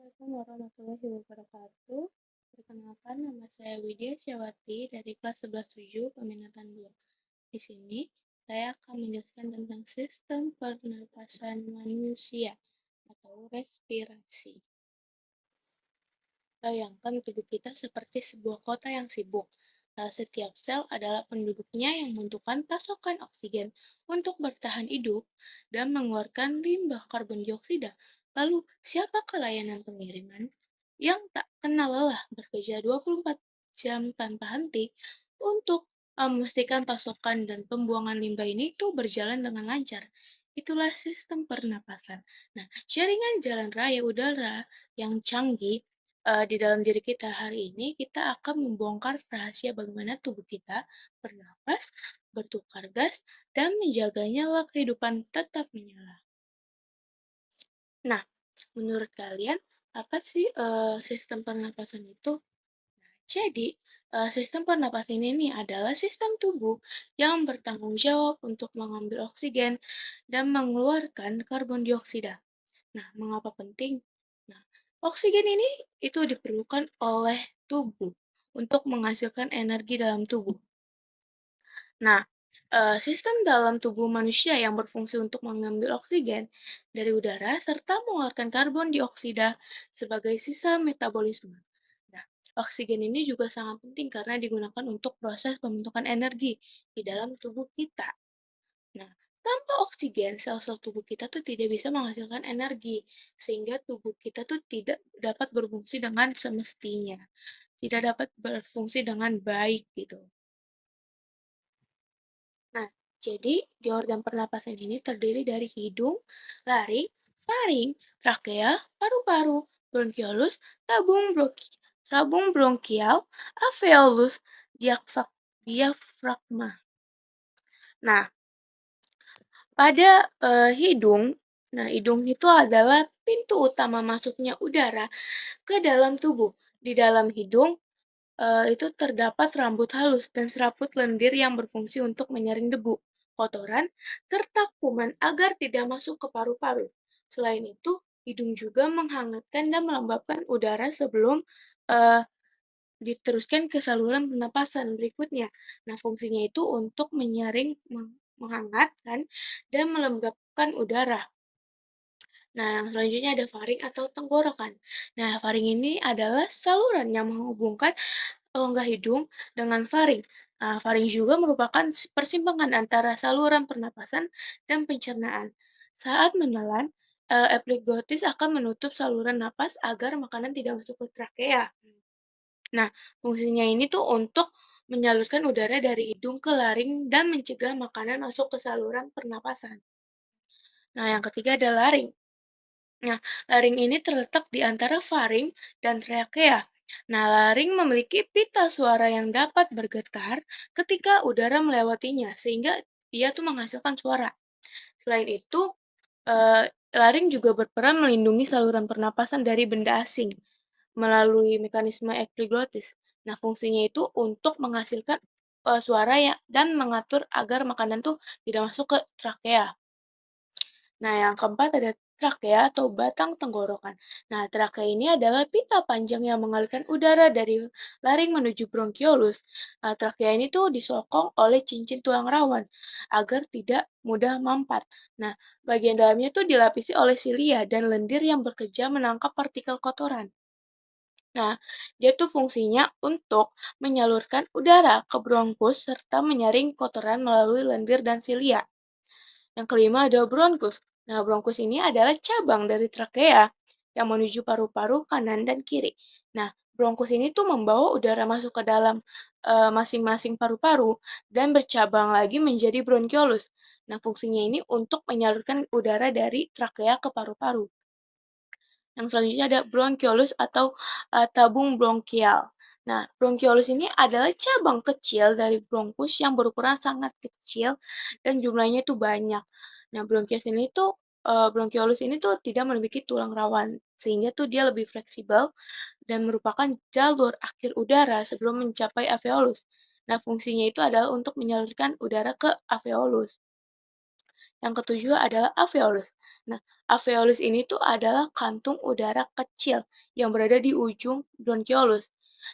Assalamualaikum warahmatullahi wabarakatuh. Perkenalkan, nama saya Widya Syawati dari kelas 11-7 peminatan 2. Di sini, saya akan menjelaskan tentang sistem pernapasan manusia atau respirasi. Bayangkan tubuh kita seperti sebuah kota yang sibuk. Setiap sel adalah penduduknya yang membutuhkan pasokan oksigen untuk bertahan hidup dan mengeluarkan limbah karbon dioksida. Lalu, siapakah layanan pengiriman yang tak kenal lelah bekerja 24 jam tanpa henti untuk memastikan pasokan dan pembuangan limbah ini tuh berjalan dengan lancar? Itulah sistem pernapasan. Nah, jaringan jalan raya udara yang canggih di dalam diri kita hari ini, kita akan membongkar rahasia bagaimana tubuh kita bernapas, bertukar gas, dan menjaganya nyala kehidupan tetap menyala. Nah, menurut kalian, apa sih sistem pernapasan itu? Jadi, sistem pernapasan ini adalah sistem tubuh yang bertanggung jawab untuk mengambil oksigen dan mengeluarkan karbon dioksida. Nah, mengapa penting? Nah, oksigen ini itu diperlukan oleh tubuh untuk menghasilkan energi dalam tubuh. Nah, sistem dalam tubuh manusia yang berfungsi untuk mengambil oksigen dari udara serta mengeluarkan karbon dioksida sebagai sisa metabolisme. Nah, oksigen ini juga sangat penting karena digunakan untuk proses pembentukan energi di dalam tubuh kita. Nah, tanpa oksigen, sel-sel tubuh kita tuh tidak bisa menghasilkan energi, sehingga tubuh kita tuh tidak dapat berfungsi dengan semestinya, tidak dapat berfungsi dengan baik gitu. Nah, jadi di organ pernapasan ini terdiri dari hidung, laring, faring, trakea, paru-paru, bronkiolus, tabung bronkial, alveolus, diafragma. Nah, pada hidung, hidung itu adalah pintu utama masuknya udara ke dalam tubuh. Di dalam hidung itu terdapat rambut halus dan serabut lendir yang berfungsi untuk menyaring debu, kotoran, serta kuman agar tidak masuk ke paru-paru. Selain itu, hidung juga menghangatkan dan melembabkan udara sebelum uh, diteruskan ke saluran pernapasan berikutnya. Nah, fungsinya itu untuk menyaring, menghangatkan, dan melembabkan udara. Nah, yang selanjutnya ada faring atau tenggorokan. Nah, faring ini adalah saluran yang menghubungkan rongga hidung dengan faring. Nah, faring juga merupakan persimpangan antara saluran pernapasan dan pencernaan. Saat menelan, epiglottis akan menutup saluran napas agar makanan tidak masuk ke trakea. Nah, fungsinya ini tuh untuk menyalurkan udara dari hidung ke laring dan mencegah makanan masuk ke saluran pernapasan. Nah, yang ketiga ada laring. Nah, laring ini terletak di antara faring dan trakea. Nah, laring memiliki pita suara yang dapat bergetar ketika udara melewatinya, sehingga dia tuh menghasilkan suara. Selain itu, eh, laring juga berperan melindungi saluran pernapasan dari benda asing melalui mekanisme epiglottis. Nah, fungsinya itu untuk menghasilkan suara ya dan mengatur agar makanan tuh tidak masuk ke trakea. Nah, yang keempat ada trakea atau batang tenggorokan. Nah, trakea ini adalah pita panjang yang mengalirkan udara dari laring menuju bronkiolus. Nah, trakea ini tuh disokong oleh cincin tulang rawan agar tidak mudah mampat. Nah, bagian dalamnya tuh dilapisi oleh silia dan lendir yang bekerja menangkap partikel kotoran. Nah, dia tuh fungsinya untuk menyalurkan udara ke bronkus serta menyaring kotoran melalui lendir dan silia. Yang kelima ada bronkus. Nah, bronkus ini adalah cabang dari trakea yang menuju paru-paru kanan dan kiri. Nah, bronkus ini tuh membawa udara masuk ke dalam masing-masing paru-paru dan bercabang lagi menjadi bronkiolus. Nah, fungsinya ini untuk menyalurkan udara dari trakea ke paru-paru. Yang selanjutnya ada bronkiolus atau tabung bronkial. Nah, bronkiolus ini adalah cabang kecil dari bronkus yang berukuran sangat kecil dan jumlahnya itu banyak. Nah, bronkiolus ini tuh tidak memiliki tulang rawan, sehingga tuh dia lebih fleksibel dan merupakan jalur akhir udara sebelum mencapai alveolus. Nah, fungsinya itu adalah untuk menyalurkan udara ke alveolus. Yang ketujuh adalah alveolus. Nah, Alveolus ini tuh adalah kantung udara kecil yang berada di ujung bronkiolus.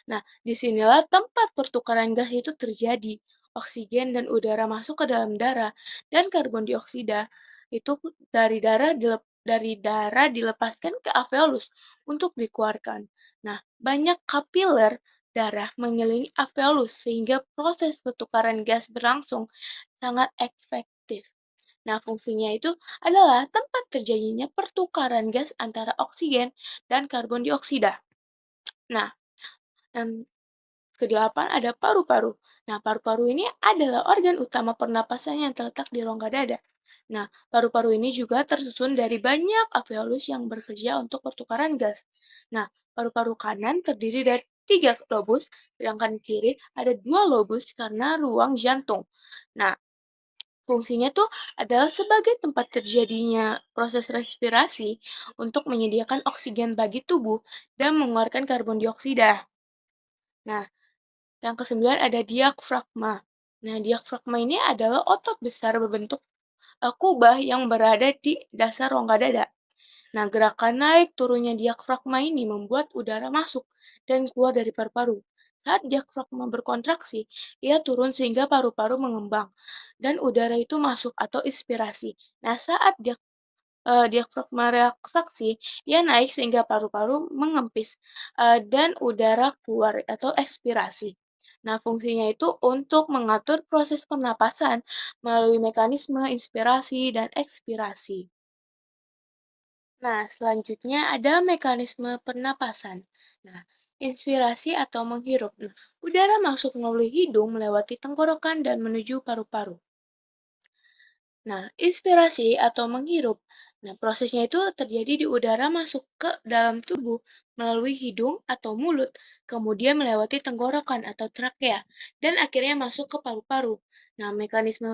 Nah, disinilah tempat pertukaran gas itu terjadi. Oksigen dan udara masuk ke dalam darah dan karbon dioksida itu dari darah dilepaskan ke alveolus untuk dikeluarkan. Nah, banyak kapiler darah mengelilingi alveolus sehingga proses pertukaran gas berlangsung sangat efektif. Nah, fungsinya itu adalah tempat terjadinya pertukaran gas antara oksigen dan karbon dioksida. Nah, yang kedelapan ada paru-paru. Nah, paru-paru ini adalah organ utama pernapasan yang terletak di rongga dada. Nah, paru-paru ini juga tersusun dari banyak alveolus yang bekerja untuk pertukaran gas. Nah, paru-paru kanan terdiri dari 3 lobus, sedangkan kiri ada 2 lobus karena ruang jantung. Nah, fungsinya tuh adalah sebagai tempat terjadinya proses respirasi untuk menyediakan oksigen bagi tubuh dan mengeluarkan karbon dioksida. Nah, yang kesembilan ada diafragma. Nah, diafragma ini adalah otot besar berbentuk kubah yang berada di dasar rongga dada. Nah, gerakan naik turunnya diafragma ini membuat udara masuk dan keluar dari paru-paru. Saat diafragma berkontraksi, ia turun sehingga paru-paru mengembang dan udara itu masuk atau inspirasi. Nah, saat diafragma relaksasi, ia naik sehingga paru-paru mengempis dan udara keluar atau ekspirasi. Nah, fungsinya itu untuk mengatur proses pernapasan melalui mekanisme inspirasi dan ekspirasi. Nah, selanjutnya ada mekanisme pernapasan. Nah, inspirasi atau menghirup. Nah, udara masuk melalui hidung melewati tenggorokan dan menuju paru-paru. Nah, inspirasi atau menghirup. Nah, prosesnya itu terjadi di udara masuk ke dalam tubuh melalui hidung atau mulut, kemudian melewati tenggorokan atau trakea, dan akhirnya masuk ke paru-paru. Nah, mekanisme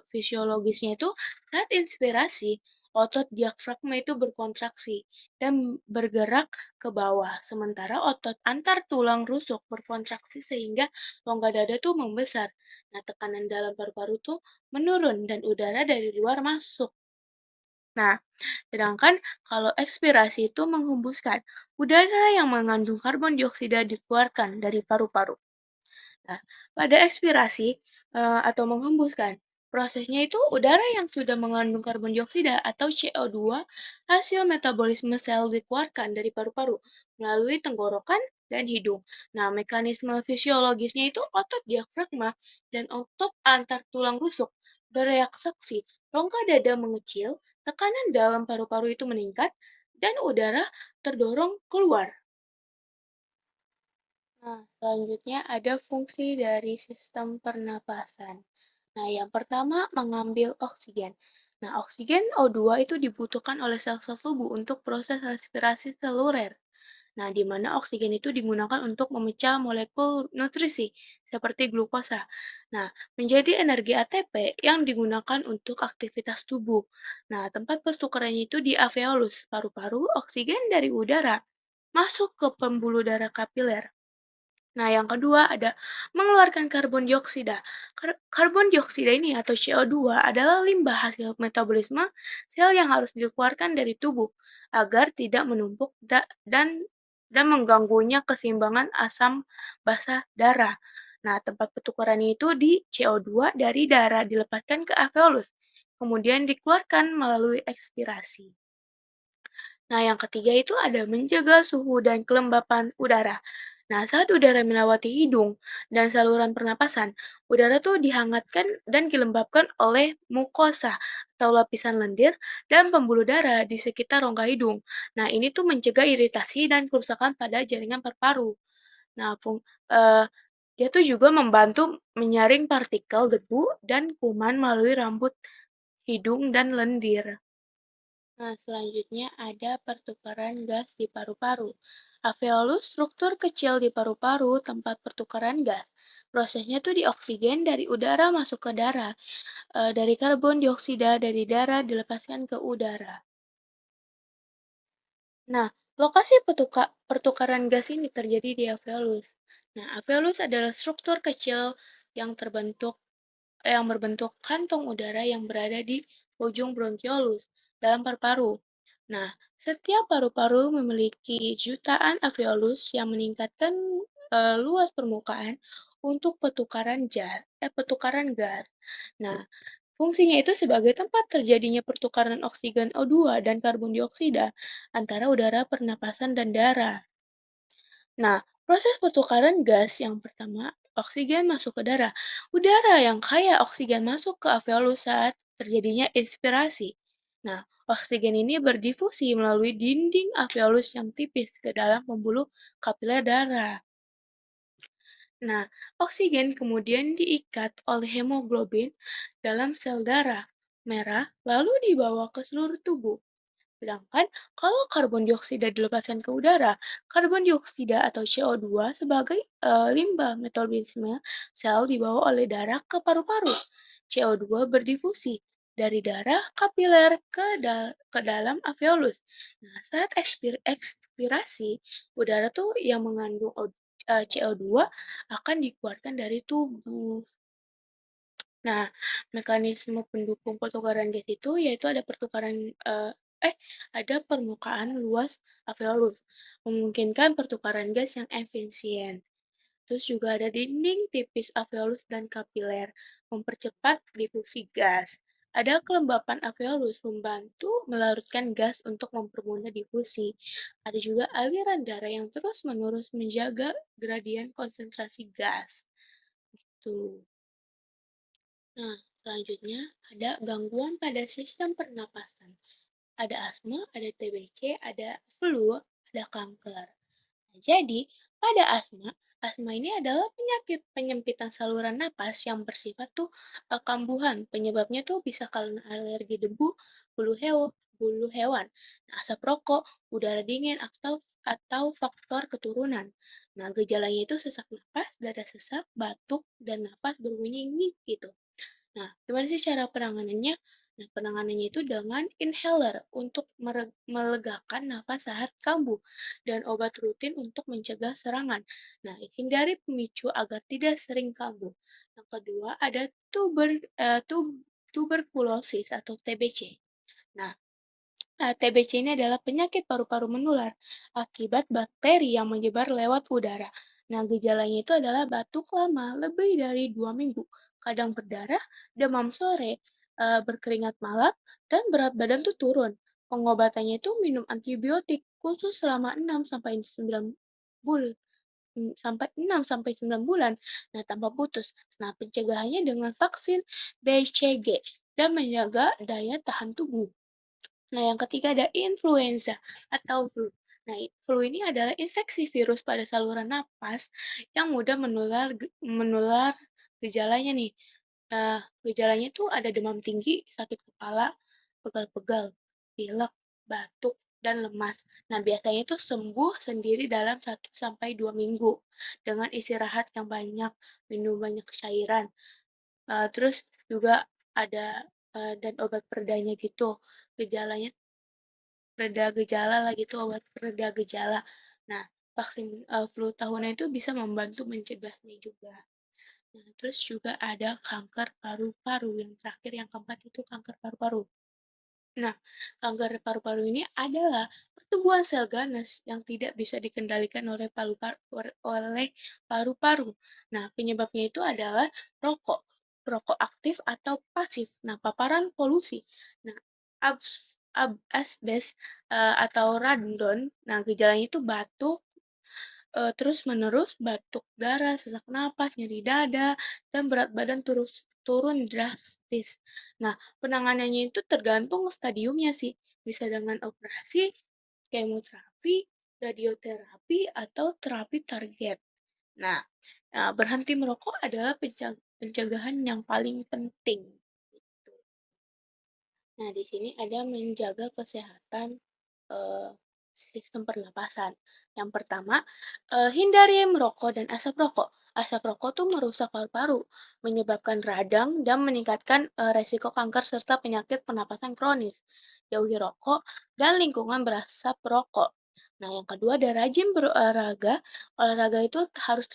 fisiologisnya itu saat inspirasi, otot diafragma itu berkontraksi dan bergerak ke bawah, sementara otot antar tulang rusuk berkontraksi sehingga rongga dada tuh membesar. Nah, tekanan dalam paru-paru tuh menurun dan udara dari luar masuk. Nah, sedangkan kalau ekspirasi itu menghembuskan, udara yang mengandung karbon dioksida dikeluarkan dari paru-paru. Nah, pada ekspirasi atau menghembuskan, prosesnya itu udara yang sudah mengandung karbon dioksida atau CO2 hasil metabolisme sel dikeluarkan dari paru-paru melalui tenggorokan dan hidung. Nah, mekanisme fisiologisnya itu otot diafragma dan otot antar tulang rusuk bereaksi. Rongga dada mengecil, tekanan dalam paru-paru itu meningkat, dan udara terdorong keluar. Nah, selanjutnya ada fungsi dari sistem pernapasan. Nah, yang pertama mengambil oksigen. Nah, oksigen O2 itu dibutuhkan oleh sel-sel tubuh untuk proses respirasi seluler. Nah, di mana oksigen itu digunakan untuk memecah molekul nutrisi seperti glukosa. Nah, menjadi energi ATP yang digunakan untuk aktivitas tubuh. Nah, tempat pertukarannya itu di alveolus, paru-paru, oksigen dari udara masuk ke pembuluh darah kapiler. Nah, yang kedua ada mengeluarkan karbon dioksida. Karbon dioksida ini atau CO2 adalah limbah hasil metabolisme sel yang harus dikeluarkan dari tubuh agar tidak menumpuk dan mengganggunya keseimbangan asam basa darah. Nah, tempat pertukarannya itu di CO2 dari darah dilepaskan ke alveolus, kemudian dikeluarkan melalui ekspirasi. Nah, yang ketiga itu ada menjaga suhu dan kelembapan udara. Nah, saat udara melewati hidung dan saluran pernapasan, udara tuh dihangatkan dan dilembabkan oleh mukosa atau lapisan lendir dan pembuluh darah di sekitar rongga hidung. Nah, ini tuh mencegah iritasi dan kerusakan pada jaringan paru-paru. Nah, dia tuh juga membantu menyaring partikel debu dan kuman melalui rambut hidung dan lendir. Nah, selanjutnya ada pertukaran gas di paru-paru. Alveolus struktur kecil di paru-paru tempat pertukaran gas. Prosesnya tuh di oksigen dari udara masuk ke darah, dari karbon dioksida dari darah dilepaskan ke udara. Nah, lokasi pertukaran gas ini terjadi di alveolus. Nah, alveolus adalah struktur kecil yang berbentuk kantong udara yang berada di ujung bronkiolus. dalam paru-paru. Nah, setiap paru-paru memiliki jutaan alveolus yang meningkatkan luas permukaan untuk pertukaran gas. Nah, fungsinya itu sebagai tempat terjadinya pertukaran oksigen O2 dan karbon dioksida antara udara pernapasan dan darah. Nah, proses pertukaran gas yang pertama, oksigen masuk ke darah. Udara yang kaya oksigen masuk ke alveolus saat terjadinya inspirasi. Nah, oksigen ini berdifusi melalui dinding alveolus yang tipis ke dalam pembuluh kapiler darah. Nah, oksigen kemudian diikat oleh hemoglobin dalam sel darah merah, lalu dibawa ke seluruh tubuh. Sedangkan kalau karbon dioksida dilepaskan ke udara, karbon dioksida atau CO2 sebagai limbah metabolisme sel dibawa oleh darah ke paru-paru. CO2 berdifusi dari darah kapiler ke dalam alveolus. Nah, saat ekspirasi, udara tuh yang mengandung CO2 akan dikeluarkan dari tubuh. Nah, mekanisme pendukung pertukaran gas itu yaitu ada ada permukaan luas alveolus, memungkinkan pertukaran gas yang efisien. Terus juga ada dinding tipis alveolus dan kapiler, mempercepat difusi gas. Ada kelembapan alveolus membantu melarutkan gas untuk mempermudah difusi. Ada juga aliran darah yang terus-menerus menjaga gradien konsentrasi gas. Tuh. Nah, selanjutnya ada gangguan pada sistem pernapasan. Ada asma, ada TBC, ada flu, ada kanker. Nah, jadi, pada asma ini adalah penyakit penyempitan saluran napas yang bersifat kambuhan. Penyebabnya tuh bisa karena alergi debu, bulu hewan, nah, asap rokok, udara dingin atau faktor keturunan. Nah, gejalanya itu sesak napas, dada sesak, batuk, dan napas berbunyi ngik gitu. Nah, gimana sih cara penanganannya? Nah, penanganannya itu dengan inhaler untuk melegakan nafas saat kambuh dan obat rutin untuk mencegah serangan. Nah, hindari pemicu agar tidak sering kambuh. Yang kedua ada tuberkulosis atau TBC. Nah, TBC ini adalah penyakit paru-paru menular akibat bakteri yang menyebar lewat udara. Nah, gejalanya itu adalah batuk lama lebih dari 2 minggu, kadang berdarah, demam sore, berkeringat malam, dan berat badan tuh turun. Pengobatannya itu minum antibiotik khusus selama 6 sampai 9 bulan sampai 6 sampai 9 bulan. Nah, tanpa putus. Nah, pencegahannya dengan vaksin BCG dan menjaga daya tahan tubuh. Nah, yang ketiga ada influenza atau flu. Nah, flu ini adalah infeksi virus pada saluran napas yang mudah menular gejalanya nih. Gejalanya tuh ada demam tinggi, sakit kepala, pegal-pegal, pilek, batuk, dan lemas. Nah, biasanya itu sembuh sendiri dalam 1 sampai 2 minggu dengan istirahat yang banyak, minum banyak cairan. Terus juga ada dan obat peredanya gitu. Gejalanya reda gejala lah gitu, obat pereda gejala. Nah, vaksin flu tahunan itu bisa membantu mencegahnya juga. Nah, terus juga ada kanker paru-paru. Yang terakhir, yang keempat itu kanker paru-paru. Nah, kanker paru-paru ini adalah pertumbuhan sel ganas yang tidak bisa dikendalikan oleh paru-paru. Nah, penyebabnya itu adalah rokok, rokok aktif atau pasif. Nah, paparan polusi. Nah, asbes atau radon. Nah, gejalanya itu batuk, terus-menerus, batuk darah, sesak napas, nyeri dada, dan berat badan turun drastis. Nah, penanganannya itu tergantung stadiumnya sih. Bisa dengan operasi, kemoterapi, radioterapi, atau terapi target. Nah, berhenti merokok adalah pencegahan yang paling penting. Nah, di sini ada menjaga kesehatan eh, sistem pernapasan. Yang pertama, hindari merokok dan asap rokok. Asap rokok tuh merusak paru-paru, menyebabkan radang dan meningkatkan resiko kanker serta penyakit pernapasan kronis. Jauhi rokok dan lingkungan berasap rokok. Nah, yang kedua ada rajin berolahraga. Olahraga itu harus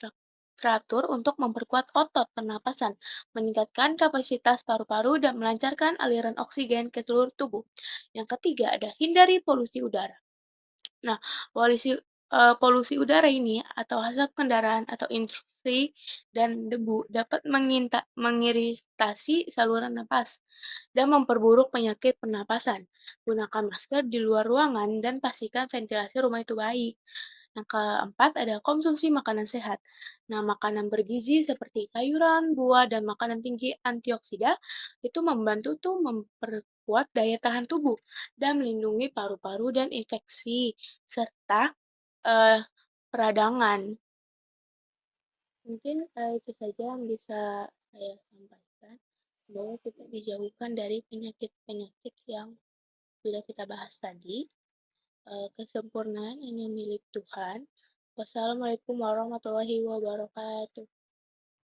teratur untuk memperkuat otot pernapasan, meningkatkan kapasitas paru-paru, dan melancarkan aliran oksigen ke seluruh tubuh. Yang ketiga ada hindari polusi udara. Nah, polusi udara ini atau asap kendaraan atau intrusi dan debu dapat mengiritasi saluran napas dan memperburuk penyakit pernapasan. Gunakan masker di luar ruangan dan pastikan ventilasi rumah itu baik. Yang keempat ada konsumsi makanan sehat. Nah, makanan bergizi seperti sayuran, buah, dan makanan tinggi antioksida itu membantu tuh memperkuat daya tahan tubuh dan melindungi paru-paru dan infeksi serta eh, peradangan. Mungkin itu saja yang bisa saya sampaikan bahwa kita dijauhkan dari penyakit-penyakit yang sudah kita bahas tadi. Kesempurnaan hanya milik Tuhan. Wassalamualaikum warahmatullahi wabarakatuh.